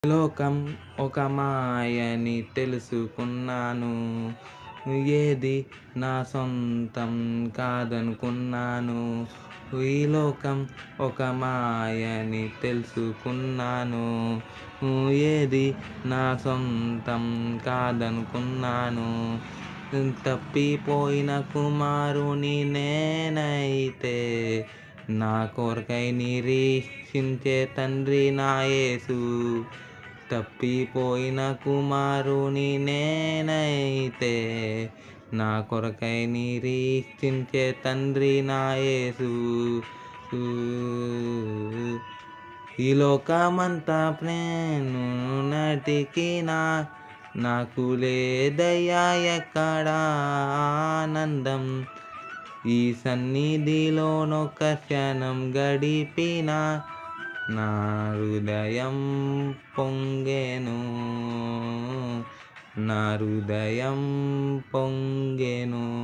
లోకం ఒక మాయని తెలుసుకున్నాను. ఏది నా సొంతం కాదనుకున్నాను. ఈ లోకం ఒక మాయని తెలుసుకున్నాను. ఏది నా సొంతం కాదనుకున్నాను. తప్పిపోయిన కుమారుని నేనైతే, నా కొరకై నిరీక్షించే తండ్రి నా యేసు. తప్పిపోయిన కుమారుని నేనైతే, నా కొరకై నిరీక్షించే తండ్రి నా యేసు. ఈ లోకమంతా ప్రేను నటికినా, నాకు లేదయ్యా ఎక్కడ ఆనందం. ఈ సన్నిధిలోనొక క్షణం గడిపిన, నా హృదయం పొంగెను.